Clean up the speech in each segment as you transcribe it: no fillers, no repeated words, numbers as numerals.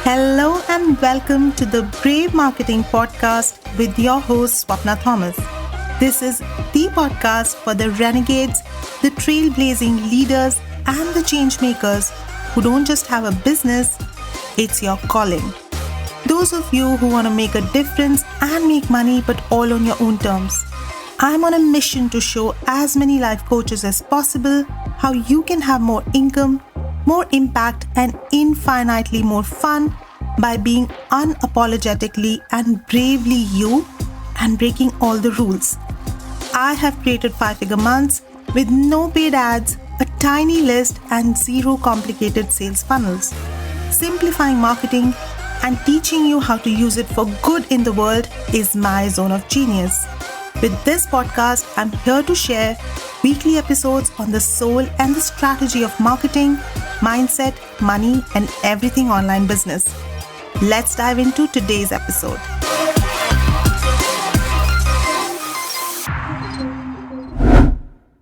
Hello and welcome to the Brave Marketing Podcast with your host Swapna Thomas. This is the podcast for the renegades, the trailblazing leaders, and the change makers who don't just have a business, it's your calling. Those of you who want to make a difference and make money, but all on your own terms. I'm on a mission to show as many life coaches as possible how you can have more income, more impact, and infinitely more fun by being unapologetically and bravely you and breaking all the rules. I have created 5-figure months with no paid ads, a tiny list, and zero complicated sales funnels. Simplifying marketing and teaching you how to use it for good in the world is my zone of genius. With this podcast, I'm here to share weekly episodes on the soul and the strategy of marketing, mindset, money, and everything online business. Let's dive into today's episode.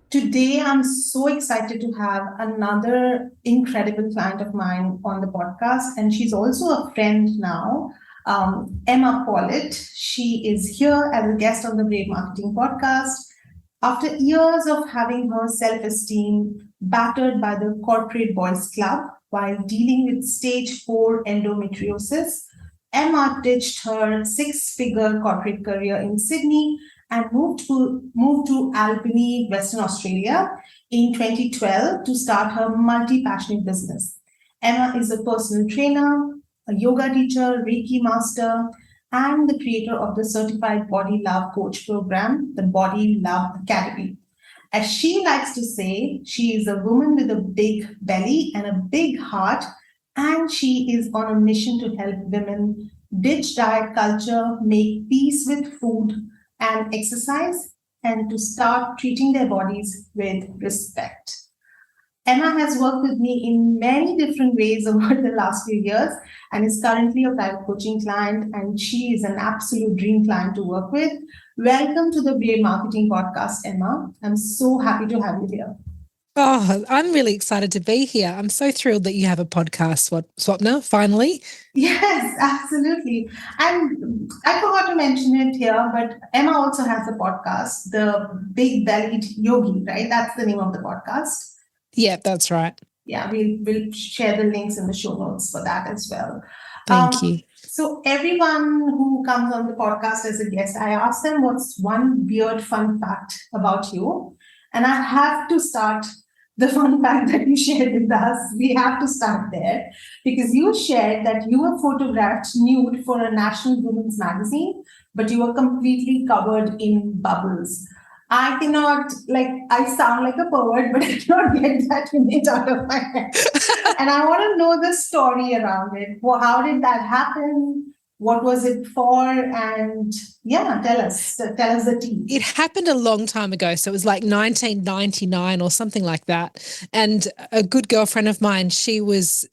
Today, I'm so excited to have another incredible client of mine on the podcast, and she's also a friend now, Emma Polette. She is here as a guest on the Brave Marketing Podcast. After years of having her self-esteem battered by the corporate boys club while dealing with stage 4 endometriosis, Emma ditched her 6-figure corporate career in Sydney and moved to Albany, Western Australia in 2012 to start her multi-passionate business. Emma is a personal trainer, a yoga teacher, reiki master, and the creator of the certified body love coach program, the Body Love Academy. As she likes to say, she is a woman with a big belly and a big heart, and she is on a mission to help women ditch diet culture, make peace with food and exercise, and to start treating their bodies with respect. Emma has worked with me in many different ways over the last few years and is currently a private coaching client, and she is an absolute dream client to work with. Welcome to the Brave Marketing Podcast, Emma. I'm so happy to have you here. Oh, I'm really excited to be here. I'm so thrilled that you have a podcast, Swapna, finally. Yes, absolutely. And I forgot to mention it here, but Emma also has a podcast, The Big Bellied Yogi, right? That's the name of the podcast. Yeah, that's right. Yeah, we'll share the links in the show notes for that as well. Thank you. So everyone who comes on the podcast as a guest, I ask them what's one weird fun fact about you. And I have to start the fun fact that you shared with us. We have to start there because you shared that you were photographed nude for a national women's magazine, but you were completely covered in bubbles. I cannot, I sound like a pervert, but I cannot get that image out of my head. And I want to know the story around it. Well, how did that happen? What was it for? And yeah, tell us the tea. It happened a long time ago. So it was like 1999 or something like that. And a good girlfriend of mine, she was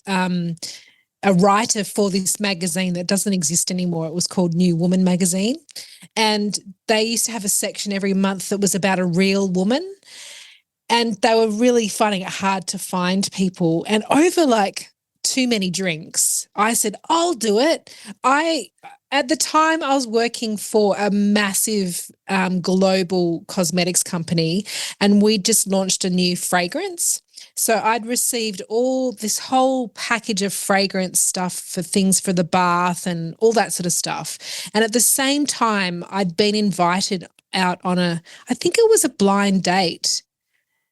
a writer for this magazine that doesn't exist anymore. It was called New Woman magazine. And they used to have a section every month that was about a real woman. And they were really finding it hard to find people. And over like too many drinks, I said, I'll do it. At the time, I was working for a massive global cosmetics company, and we just launched a new fragrance. So I'd received this whole package of fragrance stuff for things for the bath and all that sort of stuff. And at the same time, I'd been invited out on I think it was a blind date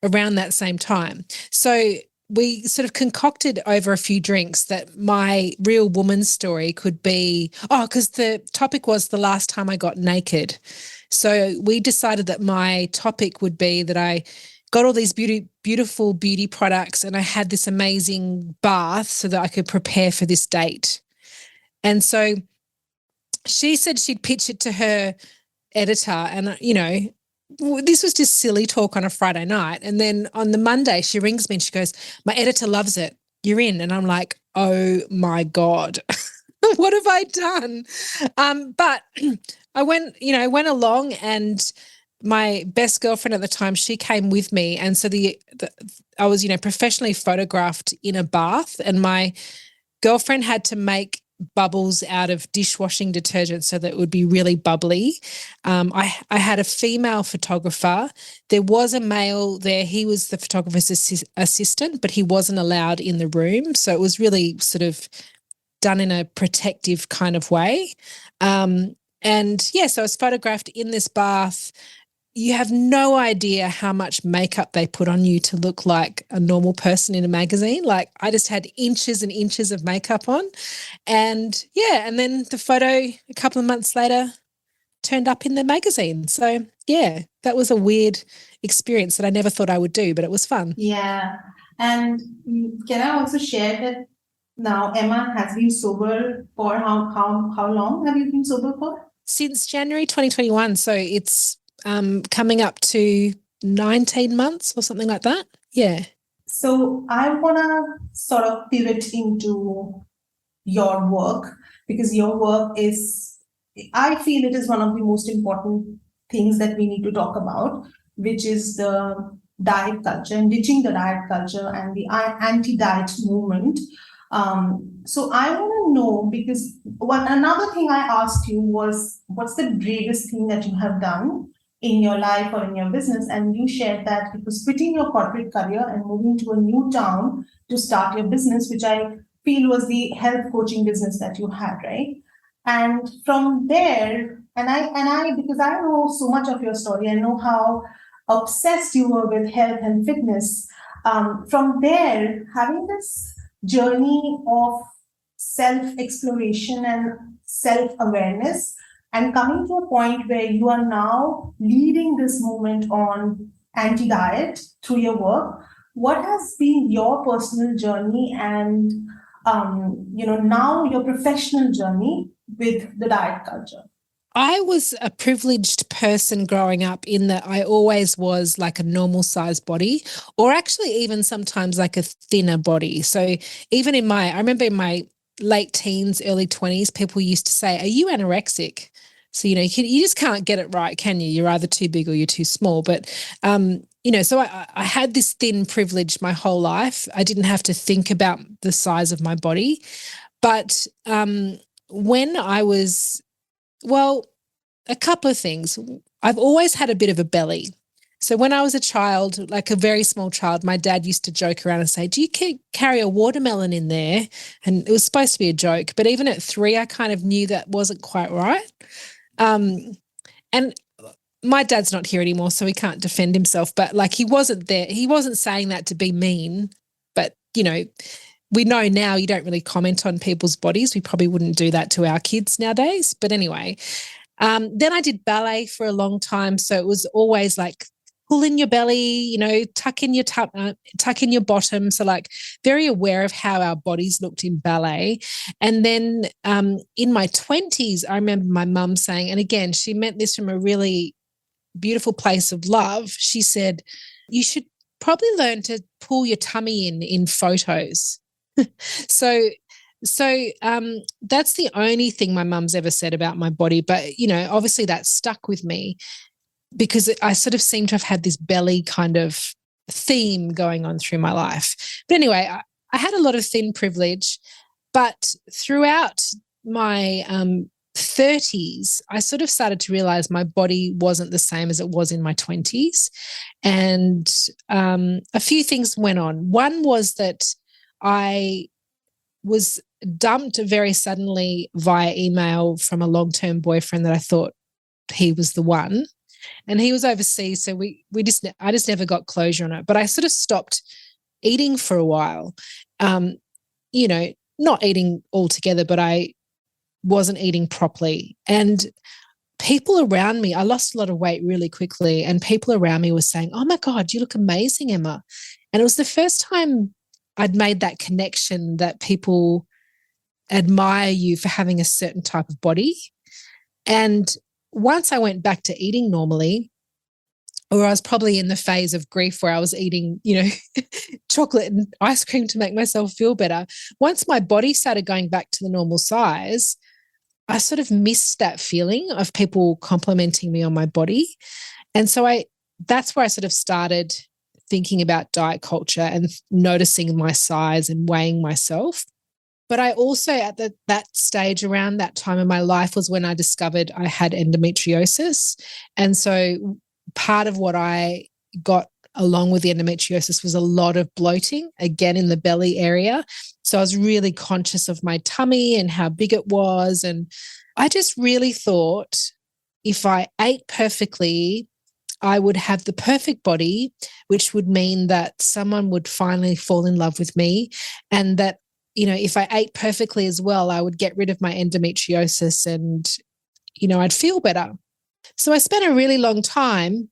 around that same time. So we sort of concocted over a few drinks that my real woman story could be, because the topic was the last time I got naked. So we decided that my topic would be that I got all these beautiful beauty products and I had this amazing bath so that I could prepare for this date. And so she said she'd pitch it to her editor, and, this was just silly talk on a Friday night. And then on the Monday, she rings me and she goes, my editor loves it. You're in. And I'm like, oh my God, what have I done? But I went along, and my best girlfriend at the time, she came with me. And so I was, professionally photographed in a bath, and my girlfriend had to make bubbles out of dishwashing detergent so that it would be really bubbly. I had a female photographer. There was a male there. He was the photographer's assistant, but he wasn't allowed in the room. So it was really sort of done in a protective kind of way. And yeah, so I was photographed in this bath. You have no idea how much makeup they put on you to look like a normal person in a magazine. Like I just had inches and inches of makeup on. And yeah, and then the photo a couple of months later turned up in the magazine. So yeah, that was a weird experience that I never thought I would do, but it was fun. Yeah. And can I also share that now Emma has been sober for how long have you been sober for? Since January 2021. So it's coming up to 19 months or something like that. Yeah. So I want to sort of pivot into your work, because your work is, I feel it is one of the most important things that we need to talk about, which is the diet culture and ditching the diet culture and the anti-diet movement. So I want to know, because another thing I asked you was, what's the bravest thing that you have done in your life or in your business? And you shared that it was quitting your corporate career and moving to a new town to start your business, which I feel was the health coaching business that you had, right? And from there, and I because I know so much of your story, I know how obsessed you were with health and fitness. From there, having this journey of self exploration and self awareness, and coming to a point where you are now leading this movement on anti diet through your work, what has been your personal journey and now your professional journey with the diet culture? I was a privileged person growing up in that I always was like a normal sized body, or actually even sometimes like a thinner body. So even I remember in my late teens, early 20s, people used to say, "Are you anorexic?" So, you just can't get it right, can you? You're either too big or you're too small. But, so I had this thin privilege my whole life. I didn't have to think about the size of my body. But when I was, well, a couple of things. I've always had a bit of a belly. So when I was a child, like a very small child, my dad used to joke around and say, "Do you carry a watermelon in there?" And it was supposed to be a joke. But even at 3, I kind of knew that wasn't quite right. And my dad's not here anymore, so he can't defend himself. But like he wasn't there. He wasn't saying that to be mean. But, we know now you don't really comment on people's bodies. We probably wouldn't do that to our kids nowadays. But anyway, then I did ballet for a long time. So it was always like pull in your belly, tuck in your bottom. So like very aware of how our bodies looked in ballet. And then in my 20s, I remember my mum saying, and again, she meant this from a really beautiful place of love. She said, "You should probably learn to pull your tummy in photos." So that's the only thing my mum's ever said about my body. But, obviously that stuck with me because I sort of seem to have had this belly kind of theme going on through my life. But anyway, I had a lot of thin privilege, but throughout my 30s, I sort of started to realize my body wasn't the same as it was in my 20s. And a few things went on. One was that I was dumped very suddenly via email from a long-term boyfriend that I thought he was the one. And he was overseas, so I just never got closure on it. But I sort of stopped eating for a while. Not eating altogether, but I wasn't eating properly. And people around me, I lost a lot of weight really quickly, and people around me were saying, "Oh my God, you look amazing, Emma." And it was the first time I'd made that connection that people admire you for having a certain type of body. And once I went back to eating normally, or I was probably in the phase of grief where I was eating, chocolate and ice cream to make myself feel better. Once my body started going back to the normal size, I sort of missed that feeling of people complimenting me on my body. And so that's where I sort of started thinking about diet culture and noticing my size and weighing myself. But I also, at that stage, around that time in my life, was when I discovered I had endometriosis. And so part of what I got along with the endometriosis was a lot of bloating, again, in the belly area. So I was really conscious of my tummy and how big it was. And I just really thought if I ate perfectly, I would have the perfect body, which would mean that someone would finally fall in love with me. And that, if I ate perfectly as well, I would get rid of my endometriosis and, I'd feel better. So I spent a really long time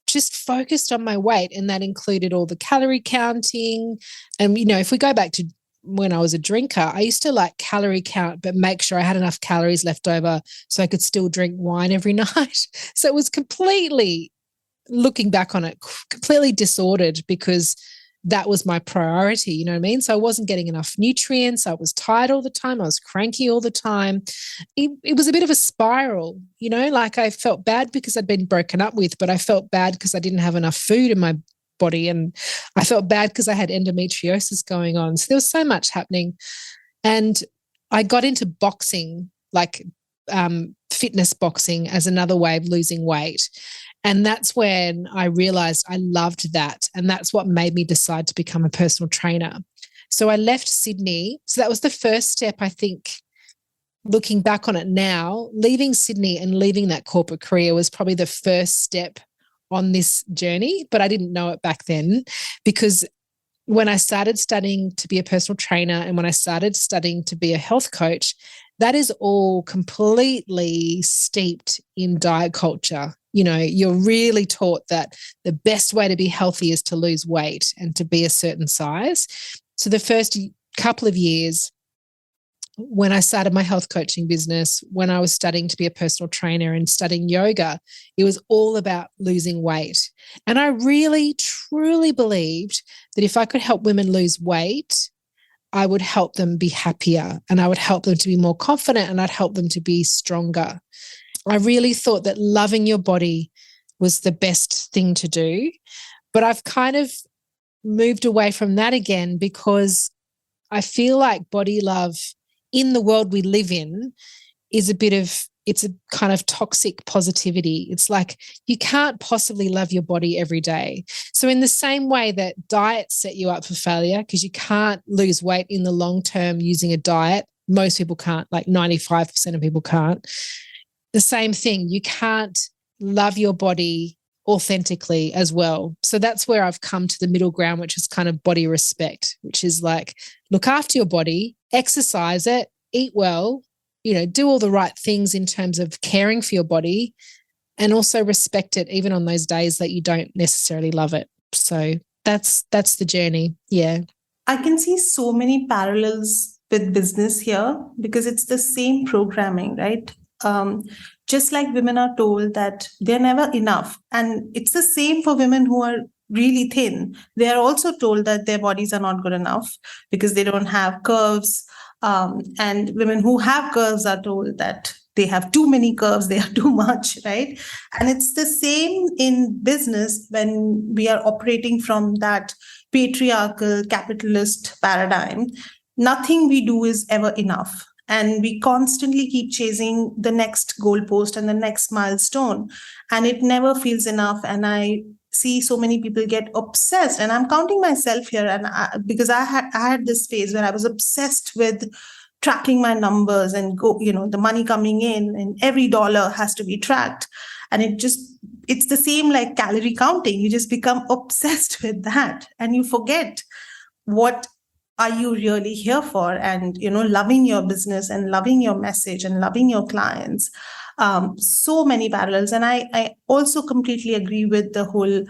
just focused on my weight, and that included all the calorie counting. And, if we go back to when I was a drinker, I used to calorie count, but make sure I had enough calories left over so I could still drink wine every night. So it was completely, looking back on it, completely disordered because that was my priority, you know what I mean? So I wasn't getting enough nutrients. I was tired all the time. I was cranky all the time. It was a bit of a spiral, I felt bad because I'd been broken up with, but I felt bad because I didn't have enough food in my body. And I felt bad because I had endometriosis going on. So there was so much happening. And I got into boxing, fitness boxing, as another way of losing weight. And that's when I realized I loved that. And that's what made me decide to become a personal trainer. So I left Sydney. So that was the first step, I think, looking back on it now. Leaving Sydney and leaving that corporate career was probably the first step on this journey, but I didn't know it back then, because when I started studying to be a personal trainer and when I started studying to be a health coach, that is all completely steeped in diet culture. You're really taught that the best way to be healthy is to lose weight and to be a certain size. So the first couple of years when I started my health coaching business, when I was studying to be a personal trainer and studying yoga, it was all about losing weight. And I really, truly believed that if I could help women lose weight, I would help them be happier and I would help them to be more confident and I'd help them to be stronger. I really thought that loving your body was the best thing to do. But I've kind of moved away from that again because I feel like body love in the world we live in is it's a kind of toxic positivity. It's like you can't possibly love your body every day. So in the same way that diets set you up for failure because you can't lose weight in the long term using a diet, most people can't, 95% of people can't. The same thing, you can't love your body authentically as well. So that's where I've come to the middle ground, which is kind of body respect, which is look after your body, exercise it, eat well, do all the right things in terms of caring for your body, and also respect it even on those days that you don't necessarily love it. So that's the journey. Yeah. I can see so many parallels with business here because it's the same programming, right? Just like women are told that they're never enough. And it's the same for women who are really thin. They are also told that their bodies are not good enough because they don't have curves. And women who have curves are told that they have too many curves, they are too much, right? And it's the same in business when we are operating from that patriarchal capitalist paradigm. Nothing we do is ever enough. And we constantly keep chasing the next goalpost and the next milestone. And it never feels enough. And I see so many people get obsessed. And I'm counting myself here. And because I had this phase where I was obsessed with tracking my numbers and the money coming in and every dollar has to be tracked. And it's the same like calorie counting. You just become obsessed with that and you forget what are you really here for, and loving your business and loving your message and loving your clients. So many parallels. And I also completely agree with the whole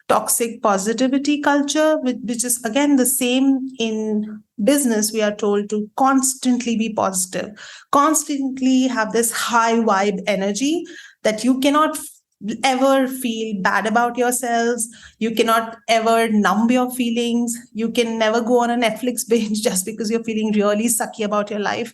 toxic positivity culture, which is again the same in business. We are told to constantly be positive, constantly have this high vibe energy that you cannot ever feel bad about yourselves. You cannot ever numb your feelings. You can never go on a Netflix binge just because you're feeling really sucky about your life.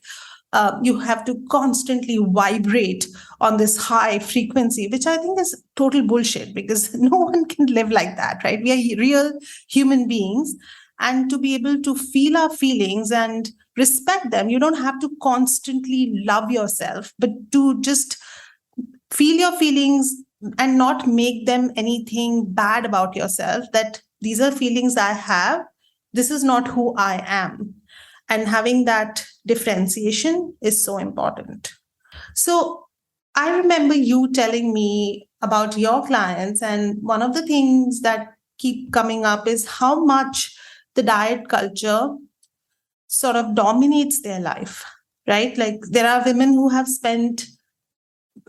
You have to constantly vibrate on this high frequency, which I think is total bullshit because no one can live like that, right? We are real human beings. and to be able to feel our feelings and respect them. You don't have to constantly love yourself, but to just feel your feelings and not make them anything bad about yourself, that these are feelings I have, this is not who I am. And having that differentiation is so important. So I remember you telling me about your clients, and one of the things that keep coming up is how much the diet culture sort of dominates their life, right? Like there are women who have spent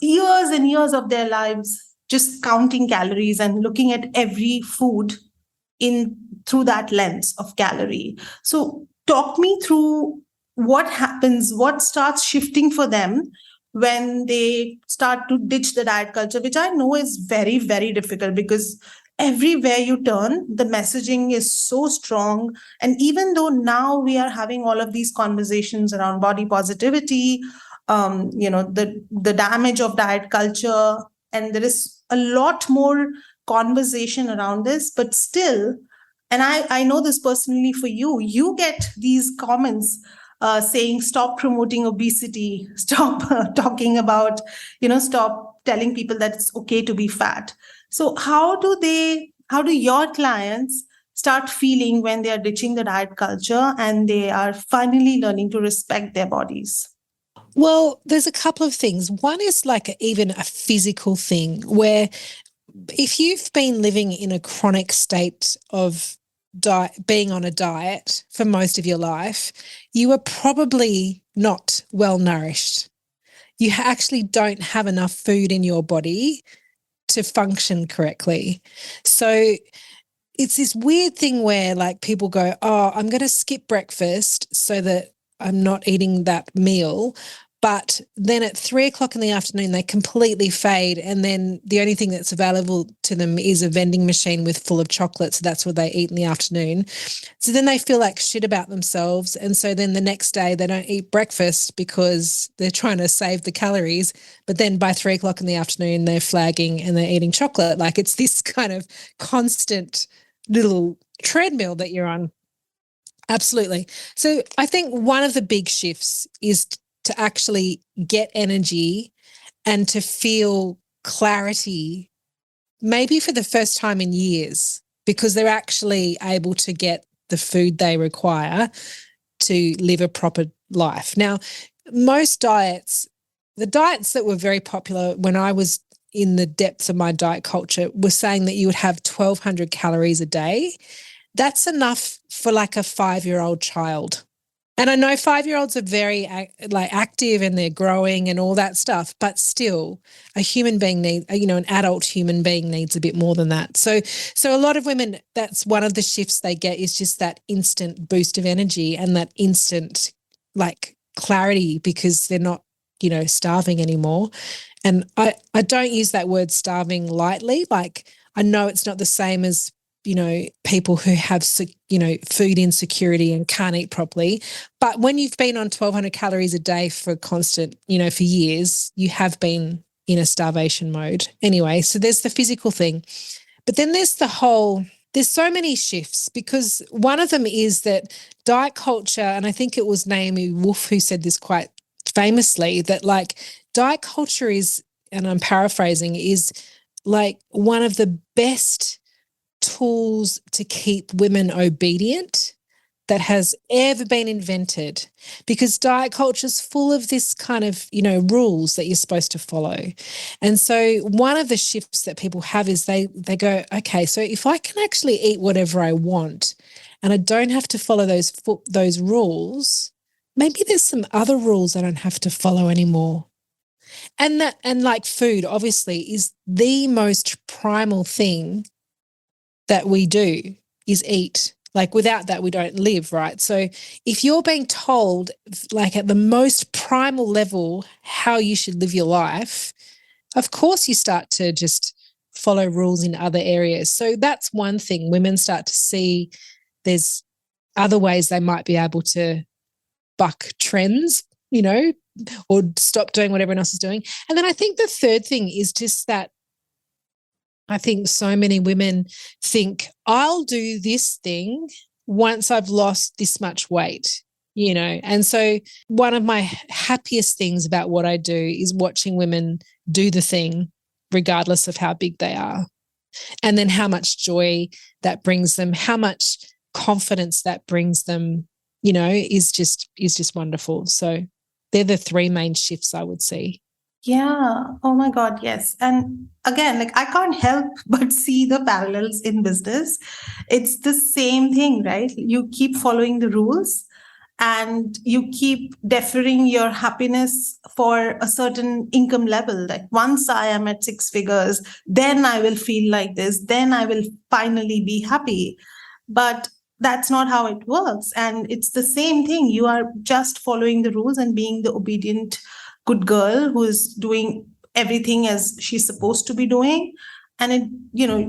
years and years of their lives just counting calories and looking at every food in through that lens of calorie. So talk me through what happens, what starts shifting for them when they start to ditch the diet culture, which I know is very, very difficult because everywhere you turn, the messaging is so strong. And even though now we are having all of these conversations around body positivity, the damage of diet culture, and there is a lot more conversation around this, but still, and I know this personally for you, you get these comments saying, stop promoting obesity, stop talking about, stop telling people that it's okay to be fat. So how do your clients start feeling when they are ditching the diet culture and they are finally learning to respect their bodies? Well, there's a couple of things. One is like even a physical thing where if you've been living in a chronic state of being on a diet for most of your life, you are probably not well nourished. You actually don't have enough food in your body to function correctly. So it's this weird thing where like people go, oh, I'm going to skip breakfast so that I'm not eating that meal. But then at 3 o'clock in the afternoon, they completely fade. And then the only thing that's available to them is a vending machine full of chocolate. So that's what they eat in the afternoon. So then they feel like shit about themselves. And so then the next day they don't eat breakfast because they're trying to save the calories. But then by 3 o'clock in the afternoon, they're flagging and they're eating chocolate. Like it's this kind of constant little treadmill that you're on. Absolutely. So I think one of the big shifts is to actually get energy and to feel clarity, maybe for the first time in years, because they're actually able to get the food they require to live a proper life. Now, most diets, the diets that were very popular when I was in the depths of my diet culture were saying that you would have 1,200 calories a day. That's enough for like a 5-year-old child. And I know 5-year-olds are very active and they're growing and all that stuff, but still a human being needs, an adult human being needs a bit more than that. So a lot of women, that's one of the shifts they get is just that instant boost of energy and that instant like clarity because they're not, starving anymore. And I don't use that word starving lightly. Like I know it's not the same as people who have, food insecurity and can't eat properly. But when you've been on 1,200 calories a day for constant, for years, you have been in a starvation mode. Anyway, so there's the physical thing. But then there's there's so many shifts because one of them is that diet culture, and I think it was Naomi Wolf who said this quite famously, that like diet culture is, and I'm paraphrasing, is like one of the best tools to keep women obedient that has ever been invented, because diet culture is full of this kind of, rules that you're supposed to follow. And so one of the shifts that people have is they go, okay, so if I can actually eat whatever I want and I don't have to follow those rules, maybe there's some other rules I don't have to follow anymore. And like food obviously is the most primal thing that we do is eat. Like without that, we don't live, right? So if you're being told like at the most primal level how you should live your life, of course you start to just follow rules in other areas. So that's one thing. Women start to see there's other ways they might be able to buck trends, or stop doing what everyone else is doing. And then I think the third thing is just that I think so many women think, I'll do this thing once I've lost this much weight, you know. And so one of my happiest things about what I do is watching women do the thing, regardless of how big they are. And then how much joy that brings them, how much confidence that brings them, you know, is just wonderful. So they're the three main shifts I would see. Yeah. Oh my God. Yes. And again, like I can't help but see the parallels in business. It's the same thing, right? You keep following the rules and you keep deferring your happiness for a certain income level. Like once I am at six figures, then I will feel like this, then I will finally be happy. But that's not how it works. And it's the same thing. You are just following the rules and being the obedient good girl who is doing everything as she's supposed to be doing. And it,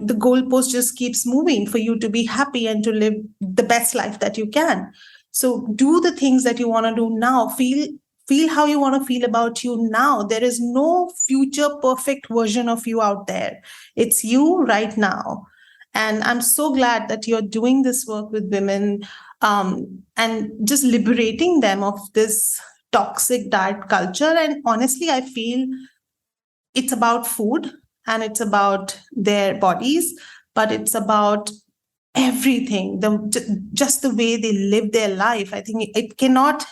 the goalpost just keeps moving for you to be happy and to live the best life that you can. So do the things that you want to do now. Feel how you want to feel about you now. There is no future perfect version of you out there. It's you right now. And I'm so glad that you're doing this work with women, and just liberating them of this toxic diet culture. And honestly, I feel it's about food and it's about their bodies, but it's about everything, just the way they live their life. I think it cannot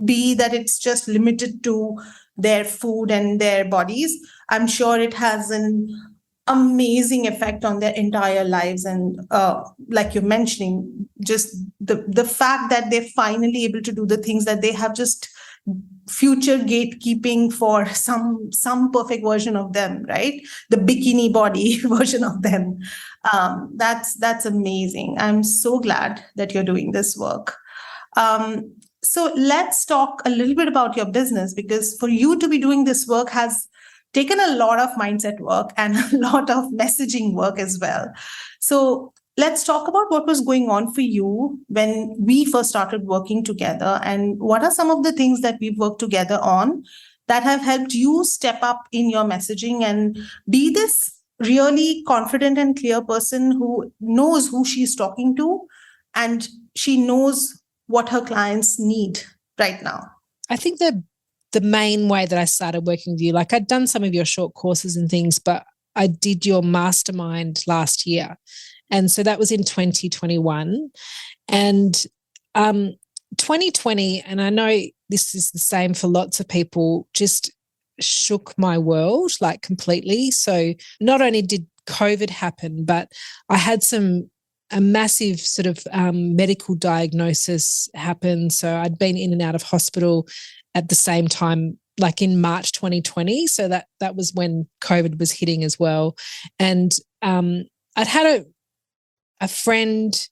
be that it's just limited to their food and their bodies. I'm sure it has an amazing effect on their entire lives. And like you're mentioning, just the fact that they're finally able to do the things that they have just future gatekeeping for some perfect version of them, right? The bikini body version of them. That's amazing. I'm so glad that you're doing this work. So let's talk a little bit about your business, because for you to be doing this work has taken a lot of mindset work and a lot of messaging work as well. So let's talk about what was going on for you when we first started working together, and what are some of the things that we've worked together on that have helped you step up in your messaging and be this really confident and clear person who knows who she's talking to and she knows what her clients need right now. I think the main way that I started working with you, like I'd done some of your short courses and things, but I did your mastermind last year. And so that was in 2021. And 2020, and I know this is the same for lots of people, just shook my world like completely. So not only did COVID happen, but I had a massive sort of medical diagnosis happen. So I'd been in and out of hospital at the same time, like in March 2020. So that was when COVID was hitting as well. And I'd had a friend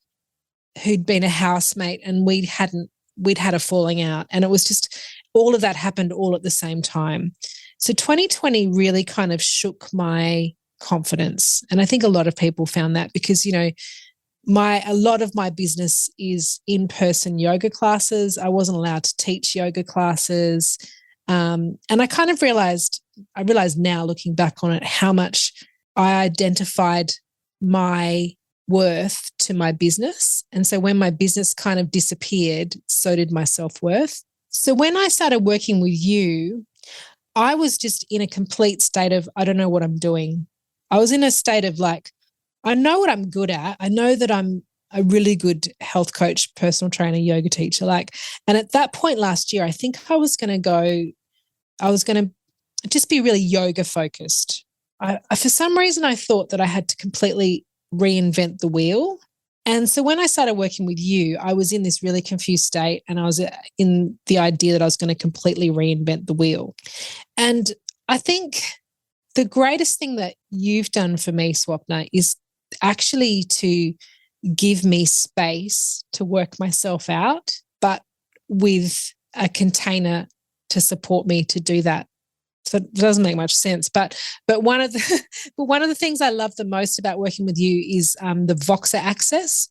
who'd been a housemate, and we'd had a falling out, and it was just all of that happened all at the same time. So 2020 really kind of shook my confidence. And I think a lot of people found that because, a lot of my business is in-person yoga classes. I wasn't allowed to teach yoga classes. And I kind of realized now looking back on it, how much I identified my worth to my business. And so when my business kind of disappeared, so did my self-worth. So when I started working with you, I was just in a complete state of, I don't know what I'm doing. I was in a state of like, I know what I'm good at. I know that I'm a really good health coach, personal trainer, yoga teacher. And at that point last year, I think I was going to just be really yoga focused. For some reason, I thought that I had to completely reinvent the wheel. And so when I started working with you, I was in this really confused state, and I was in the idea that I was going to completely reinvent the wheel. And I think the greatest thing that you've done for me, Swapna, is actually to give me space to work myself out, but with a container to support me to do that. So it doesn't make much sense. But one of the things I love the most about working with you is the Voxer access.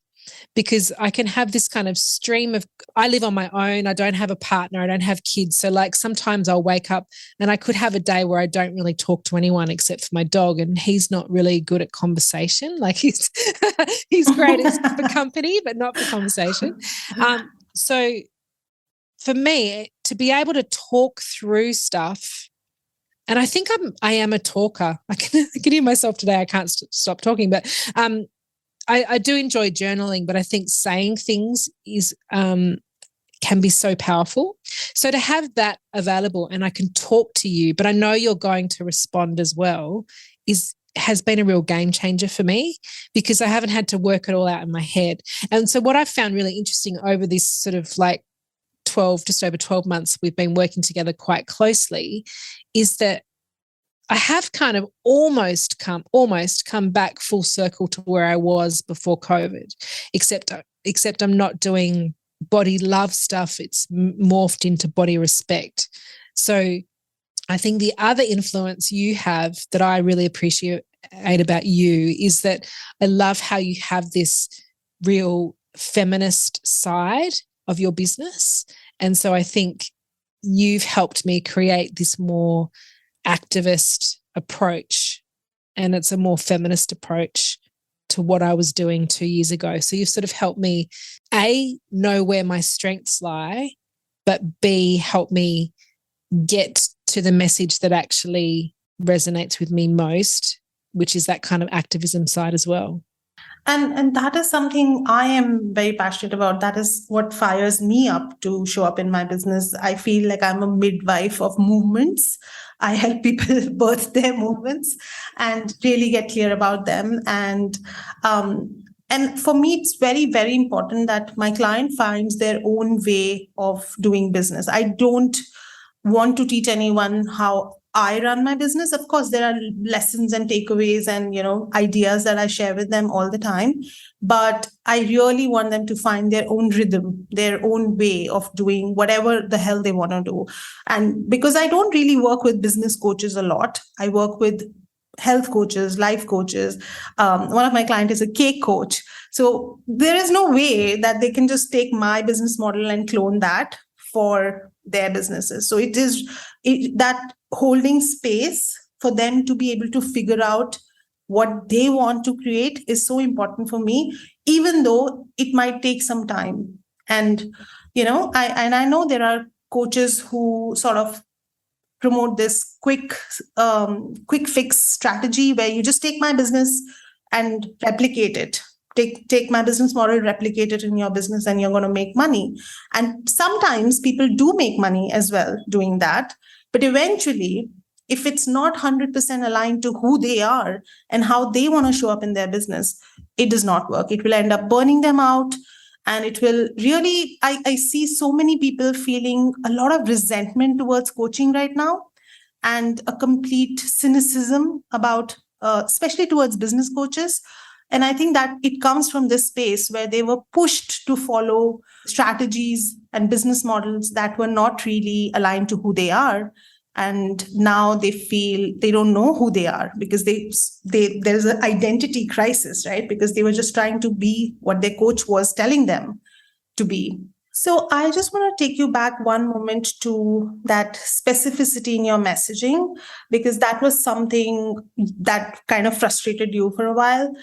because I can have this kind of stream of, I live on my own. I don't have a partner. I don't have kids. So like sometimes I'll wake up and I could have a day where I don't really talk to anyone except for my dog, and he's not really good at conversation. Like he's great for company, but not for conversation. So for me to be able to talk through stuff, and I think I am a talker. I can hear myself today. I can't stop talking, but I do enjoy journaling, but I think saying things is can be so powerful. So to have that available and I can talk to you, but I know you're going to respond as well, has been a real game changer for me, because I haven't had to work it all out in my head. And so what I've found really interesting over this sort of like just over 12 months we've been working together quite closely, is that I have kind of almost come back full circle to where I was before COVID, except I'm not doing body love stuff. It's morphed into body respect. So I think the other influence you have that I really appreciate about you is that I love how you have this real feminist side of your business. And so I think you've helped me create this more activist approach, and it's a more feminist approach to what I was doing 2 years ago. So you've sort of helped me, A, know where my strengths lie, but B, help me get to the message that actually resonates with me most, which is that kind of activism side as well. And that is something I am very passionate about. That is what fires me up to show up in my business. I feel like I'm a midwife of movements. I help people birth their movements and really get clear about them. And for me, it's very, very important that my client finds their own way of doing business. I don't want to teach anyone how I run my business. Of course, there are lessons and takeaways and, ideas that I share with them all the time. But I really want them to find their own rhythm, their own way of doing whatever the hell they want to do. And because I don't really work with business coaches a lot, I work with health coaches, life coaches. One of my clients is a cake coach. So there is no way that they can just take my business model and clone that for their businesses. So it is that holding space for them to be able to figure out what they want to create is so important for me, even though it might take some time. And I know there are coaches who sort of promote this quick fix strategy where you just take my business and replicate it. Take my business model, replicate it in your business, and you're going to make money. And sometimes people do make money as well doing that. But eventually, if it's not 100% aligned to who they are and how they want to show up in their business, it does not work. It will end up burning them out. And it will really, I see so many people feeling a lot of resentment towards coaching right now, and a complete cynicism about, especially towards business coaches. And I think that it comes from this space where they were pushed to follow strategies and business models that were not really aligned to who they are. And now they feel they don't know who they are because there's an identity crisis, right? Because they were just trying to be what their coach was telling them to be. So I just want to take you back one moment to that specificity in your messaging, because that was something that kind of frustrated you for a while.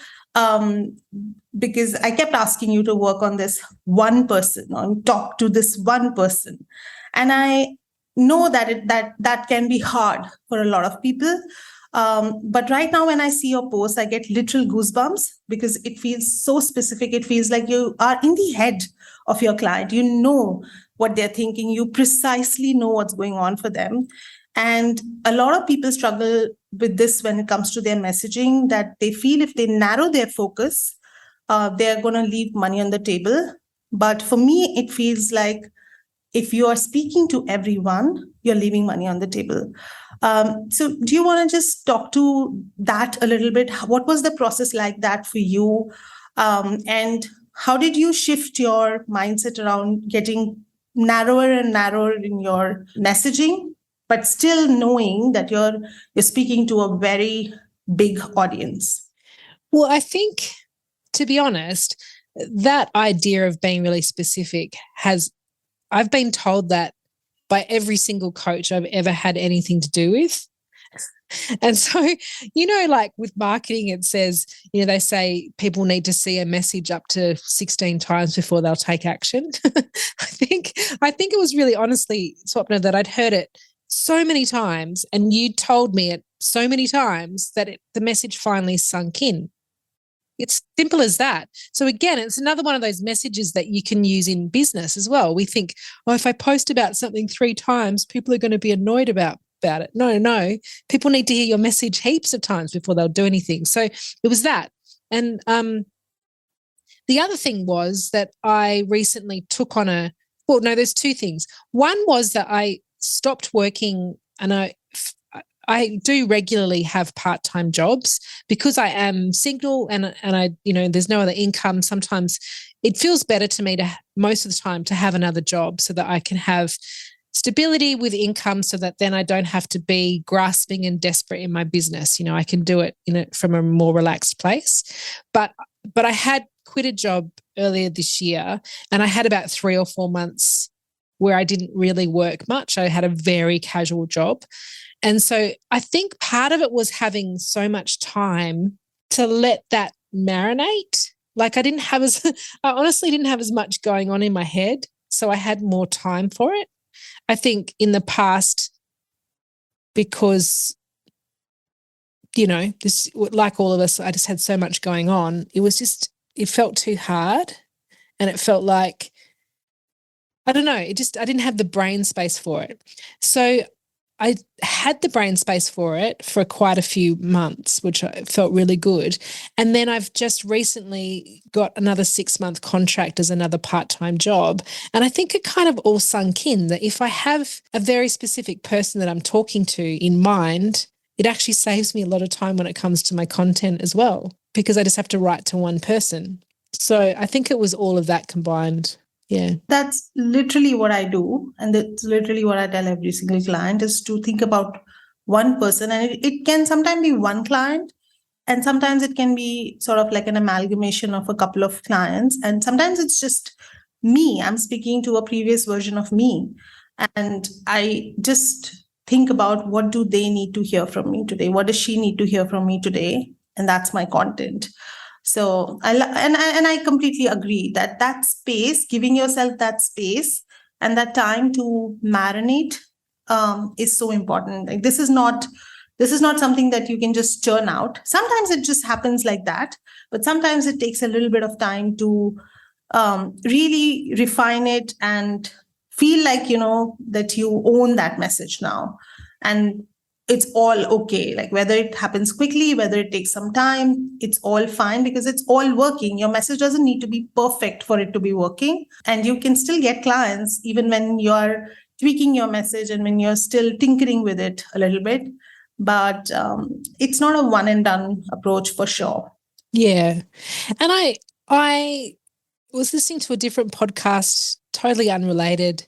Because I kept asking you to work on this one person, or talk to this one person. And I know that that can be hard for a lot of people. But right now, when I see your posts, I get literal goosebumps because it feels so specific. It feels like you are in the head of your client. You know what they're thinking. You precisely know what's going on for them. And a lot of people struggle with this when it comes to their messaging, that they feel if they narrow their focus, they're going to leave money on the table. But for me, it feels like if you are speaking to everyone, you're leaving money on the table. So do you want to just talk to that a little bit? What was the process like that for you? And how did you shift your mindset around getting narrower and narrower in your messaging, but still knowing that you're speaking to a very big audience? Well, I think, to be honest, that idea of being really specific I've been told that by every single coach I've ever had anything to do with. And so, like with marketing, it says, they say people need to see a message up to 16 times before they'll take action. I think it was really honestly, Swapna, that I'd heard it so many times and you told me it so many times that the message finally sunk in. It's simple as that. So again, it's another one of those messages that you can use in business as well. We think, if I post about something 3 times, people are going to be annoyed about it. No. People need to hear your message heaps of times before they'll do anything. So it was that. And the other thing was that I recently took on there's 2 things. One was that I stopped working, and I do regularly have part-time jobs because I am single and I, there's no other income. Sometimes it feels better to me most of the time to have another job so that I can have stability with income, so that then I don't have to be grasping and desperate in my business. I can do it from a more relaxed place. But I had quit a job earlier this year, and I had about 3 or 4 months where I didn't really work much. I had a very casual job. And so I think part of it was having so much time to let that marinate. Like I honestly didn't have as much going on in my head. So I had more time for it. I think in the past, because, this, like all of us, I just had so much going on. It felt too hard. And it felt like, I don't know, I didn't have the brain space for it. So I had the brain space for it for quite a few months, which felt really good. And then I've just recently got another 6-month contract as another part-time job. And I think it kind of all sunk in that if I have a very specific person that I'm talking to in mind, it actually saves me a lot of time when it comes to my content as well, because I just have to write to one person. So I think it was all of that combined. Yeah. That's literally what I do. And that's literally what I tell every single client, is to think about one person. And it can sometimes be one client, and sometimes it can be sort of like an amalgamation of a couple of clients. And sometimes it's just me. I'm speaking to a previous version of me. And I just think about, what do they need to hear from me today? What does she need to hear from me today? And that's my content. So I completely agree that space, giving yourself that space and that time to marinate is so important. Like this is not something that you can just churn out. Sometimes it just happens like that, but sometimes it takes a little bit of time to really refine it and feel like that you own that message now, and it's all okay. Like whether it happens quickly, whether it takes some time, it's all fine, because it's all working. Your message doesn't need to be perfect for it to be working. And you can still get clients even when you're tweaking your message and when you're still tinkering with it a little bit. But it's not a one and done approach for sure. Yeah. And I was listening to a different podcast, totally unrelated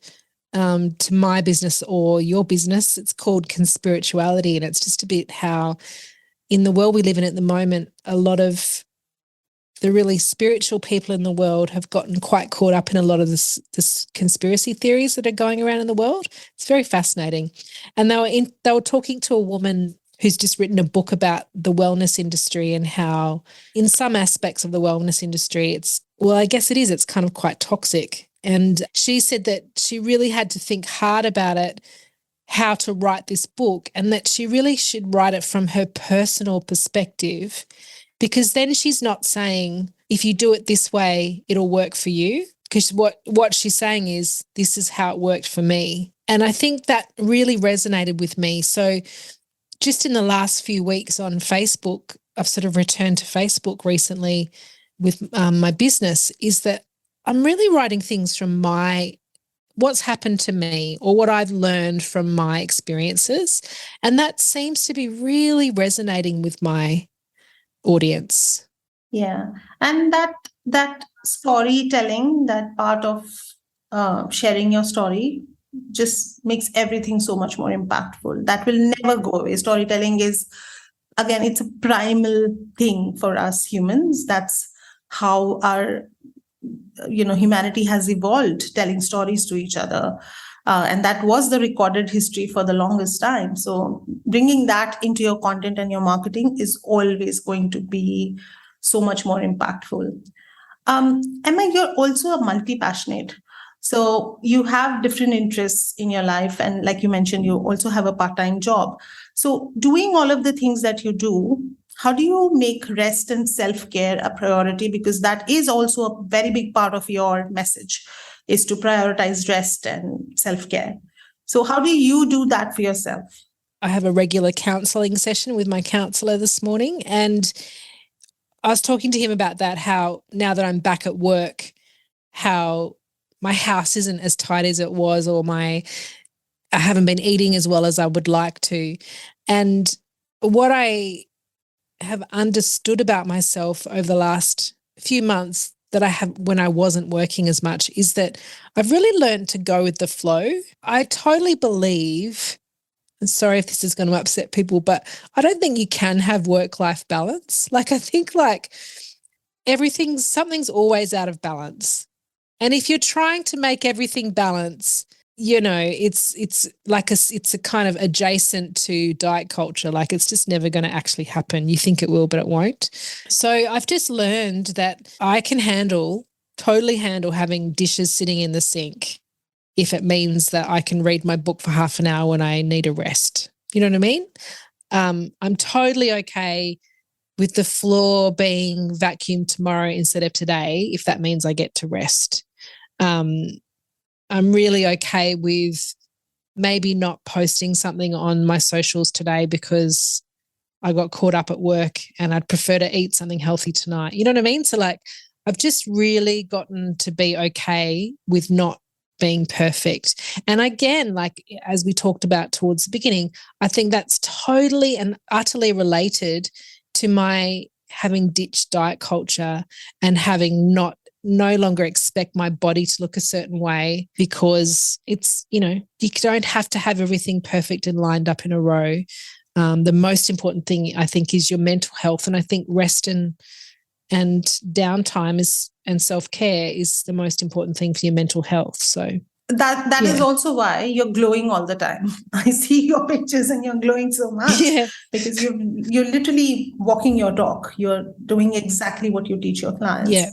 to my business or your business. It's called Conspirituality, and it's just a bit how in the world we live in at the moment, a lot of the really spiritual people in the world have gotten quite caught up in a lot of this conspiracy theories that are going around in the world. It's very fascinating. And they were talking to a woman who's just written a book about the wellness industry and how in some aspects of the wellness industry, it's kind of quite toxic. And she said that she really had to think hard about it, how to write this book, and that she really should write it from her personal perspective, because then she's not saying, if you do it this way, it'll work for you. Because what she's saying is, this is how it worked for me. And I think that really resonated with me. So just in the last few weeks on Facebook, I've sort of returned to Facebook recently with my business, is that I'm really writing things from what's happened to me or what I've learned from my experiences. And that seems to be really resonating with my audience. Yeah. And that storytelling, that part of sharing your story, just makes everything so much more impactful. That will never go away. Storytelling is, again, it's a primal thing for us humans. That's how our humanity has evolved telling stories to each other. And that was the recorded history for the longest time. So bringing that into your content and your marketing is always going to be so much more impactful. Emma, you're also a multi-passionate. So you have different interests in your life. And like you mentioned, you also have a part-time job. So doing all of the things that you do, how do you make rest and self-care a priority? Because that is also a very big part of your message, is to prioritize rest and self-care. So how do you do that for yourself? I have a regular counseling session with my counselor this morning, and I was talking to him about that, how now that I'm back at work, how my house isn't as tight as it was, or I haven't been eating as well as I would like to. And what I have understood about myself over the last few months that I have when I wasn't working as much is that I've really learned to go with the flow. I totally believe, and sorry if this is going to upset people, but I don't think you can have work-life balance. Like, I think like something's always out of balance. And if you're trying to make everything balance, it's like it's a kind of adjacent to diet culture. Like, it's just never going to actually happen. You think it will, but it won't. So I've just learned that I can totally handle having dishes sitting in the sink if it means that I can read my book for half an hour when I need a rest. You know what I mean? I'm totally okay with the floor being vacuumed tomorrow instead of today, if that means I get to rest. I'm really okay with maybe not posting something on my socials today because I got caught up at work and I'd prefer to eat something healthy tonight. You know what I mean? So like, I've just really gotten to be okay with not being perfect. And again, like as we talked about towards the beginning, I think that's totally and utterly related to my having ditched diet culture and having no longer expect my body to look a certain way, because it's, you don't have to have everything perfect and lined up in a row. The most important thing, I think, is your mental health. And I think rest and downtime and self-care is the most important thing for your mental health. So that yeah. is also why you're glowing all the time. I see your pictures and you're glowing so much because you're literally walking your talk. You're doing exactly what you teach your clients. Yeah.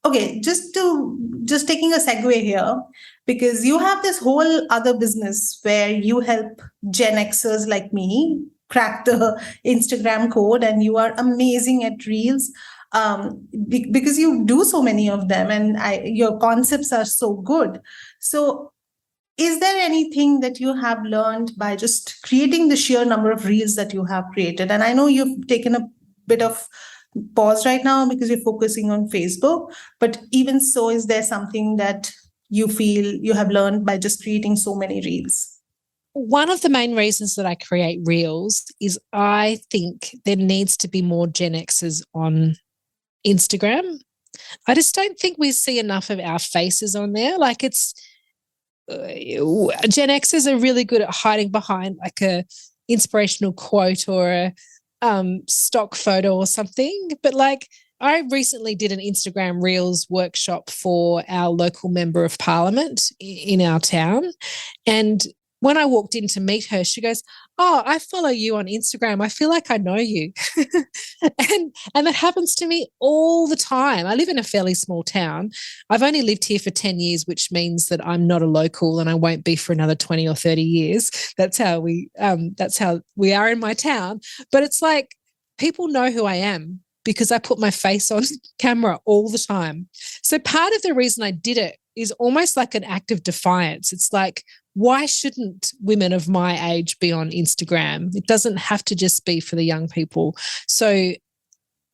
Okay, just taking a segue here, because you have this whole other business where you help Gen Xers like me crack the Instagram code, and you are amazing at reels. Because you do so many of them, and your concepts are so good. So is there anything that you have learned by just creating the sheer number of reels that you have created? And I know you've taken a bit of pause right now because you're focusing on Facebook, but even so, is there something that you feel you have learned by just creating so many reels? One of the main reasons that I create reels is I think there needs to be more Gen Xers on Instagram. I just don't think we see enough of our faces on there. Like, it's Gen Xers are really good at hiding behind like a inspirational quote or a stock photo or something. But like, I recently did an Instagram Reels workshop for our local member of parliament in our town. And when I walked in to meet her, she goes, "Oh, I follow you on Instagram. I feel like I know you." and that happens to me all the time. I live in a fairly small town. I've only lived here for 10 years, which means that I'm not a local and I won't be for another 20 or 30 years. That's how we are in my town. But it's like, people know who I am because I put my face on camera all the time. So part of the reason I did it is almost like an act of defiance. It's like, why shouldn't women of my age be on Instagram? It doesn't have to just be for the young people. So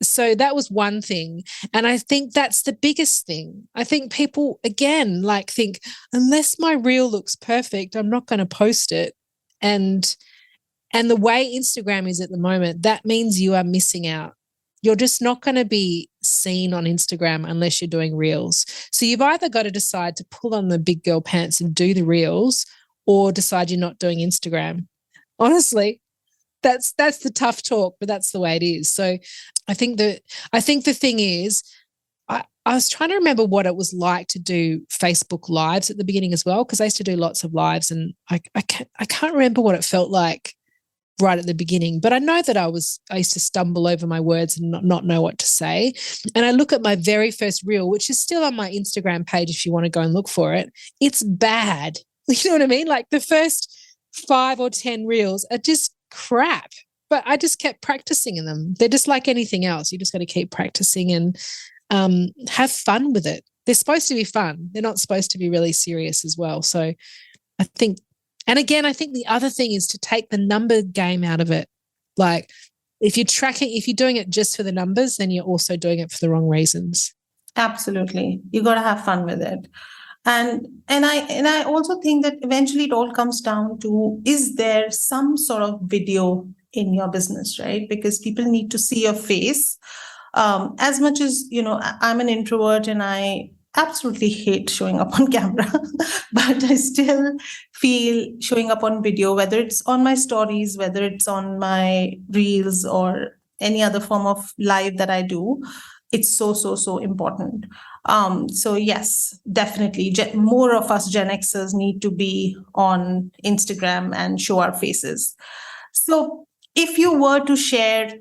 that was one thing. And I think that's the biggest thing. I think people, again, like think, unless my reel looks perfect, I'm not going to post it. And the way Instagram is at the moment, that means you are missing out. You're just not going to be seen on Instagram unless you're doing reels. So you've either got to decide to pull on the big girl pants and do the reels, or decide you're not doing Instagram. Honestly, that's the tough talk, but that's the way it is. So I think the thing is, I was trying to remember what it was like to do Facebook Lives at the beginning as well, because I used to do lots of lives, and I can't remember what it felt like right at the beginning. But I know that I used to stumble over my words and not know what to say. And I look at my very first reel, which is still on my Instagram page if you want to go and look for it. It's bad. You know what I mean? Like the first 5 or 10 reels are just crap. But I just kept practicing in them. They're just like anything else. You just got to keep practicing and have fun with it. They're supposed to be fun. They're not supposed to be really serious as well. So I think, and again, I think the other thing is to take the number game out of it. Like if you're doing it just for the numbers, then you're also doing it for the wrong reasons. Absolutely. You got to have fun with it. And I also think that eventually it all comes down to, is there some sort of video in your business, right? Because people need to see your face. As much as, I'm an introvert and I absolutely hate showing up on camera, but I still feel showing up on video, whether it's on my stories, whether it's on my reels or any other form of live that I do, it's so, so, so important. So yes, definitely. More of us Gen Xers need to be on Instagram and show our faces. So if you were to share,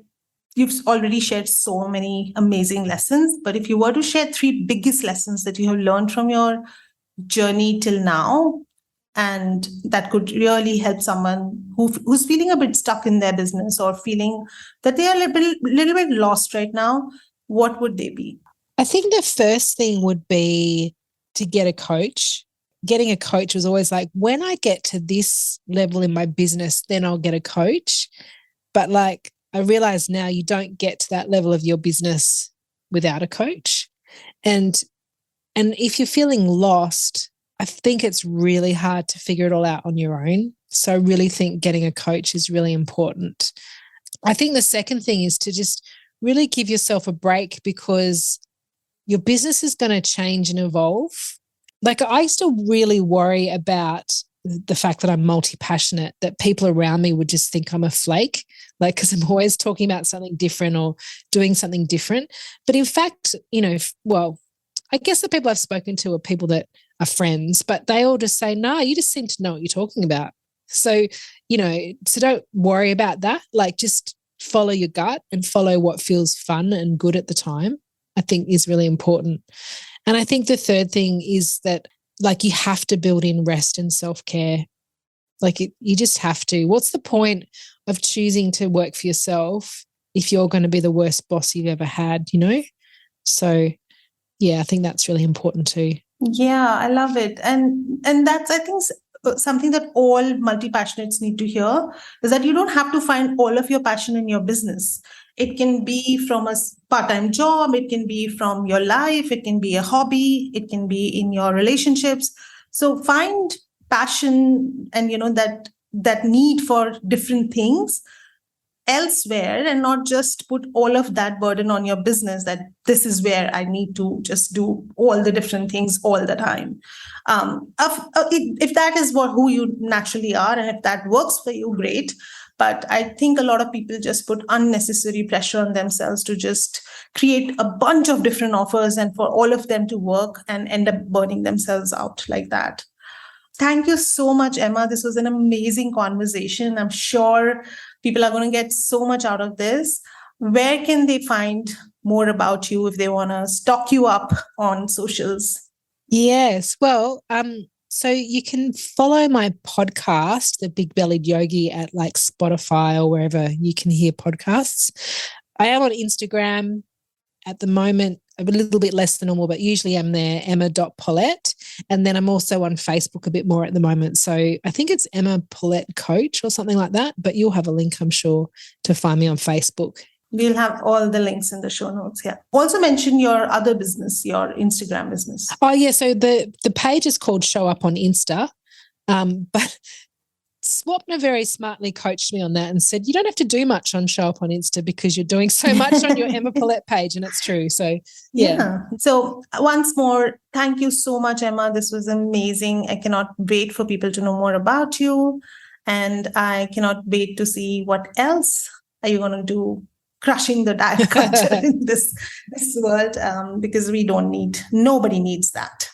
you've already shared so many amazing lessons, but if you were to share 3 biggest lessons that you have learned from your journey till now, and that could really help someone who's feeling a bit stuck in their business or feeling that they are a little bit lost right now, what would they be? I think the first thing would be to get a coach. Getting a coach was always like, when I get to this level in my business, then I'll get a coach. But like, I realize now you don't get to that level of your business without a coach. And if you're feeling lost, I think it's really hard to figure it all out on your own. So I really think getting a coach is really important. I think the second thing is to just really give yourself a break, because your business is going to change and evolve. Like I used to really worry about the fact that I'm multi-passionate, that people around me would just think I'm a flake, like, because I'm always talking about something different or doing something different. But in fact, I guess the people I've spoken to are people that are friends, but they all just say, no, you just seem to know what you're talking about. So, so don't worry about that. Like just follow your gut and follow what feels fun and good at the time, I think is really important. And I think the third thing is that like you have to build in rest and self-care. Like you just have to. What's the point of choosing to work for yourself if you're going to be the worst boss you've ever had, So yeah, I think that's really important too. Yeah, I love it. And that's, I think, something that all multi-passionates need to hear, is that you don't have to find all of your passion in your business. It can be from a part-time job, it can be from your life, it can be a hobby, it can be in your relationships. So find passion and that need for different things elsewhere, and not just put all of that burden on your business, that this is where I need to just do all the different things all the time. If that is who you naturally are, and if that works for you, great. But I think a lot of people just put unnecessary pressure on themselves to just create a bunch of different offers and for all of them to work, and end up burning themselves out like that. Thank you so much, Emma. This was an amazing conversation. I'm sure people are going to get so much out of this. Where can they find more about you if they want to stalk you up on socials? Yes. Well, so you can follow my podcast, The Big Bellied Yogi, at like Spotify or wherever you can hear podcasts. I am on Instagram at the moment, a little bit less than normal, but usually I'm there, Emma.Polette. And then I'm also on Facebook a bit more at the moment. So I think it's Emma Polette Coach or something like that, but you'll have a link, I'm sure, to find me on Facebook. We'll have all the links in the show notes. Yeah. Also mention your other business, your Instagram business. Oh, yeah. So the page is called Show Up on Insta. But Swapna very smartly coached me on that and said, you don't have to do much on Show Up on Insta because you're doing so much on your Emma Polette page. And it's true. So, yeah. So once more, thank you so much, Emma. This was amazing. I cannot wait for people to know more about you. And I cannot wait to see what else are you going to do crushing the diet culture in this world, because nobody needs that.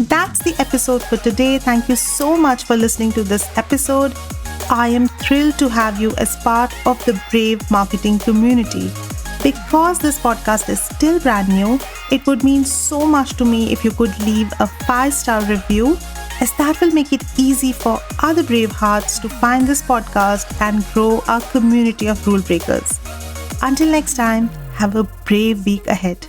That's the episode for today. Thank you so much for listening to this episode. I am thrilled to have you as part of the Brave Marketing community. Because this podcast is still brand new, it would mean so much to me if you could leave a 5-star review, as that will make it easy for other brave hearts to find this podcast and grow our community of rule breakers. Until next time, have a brave week ahead.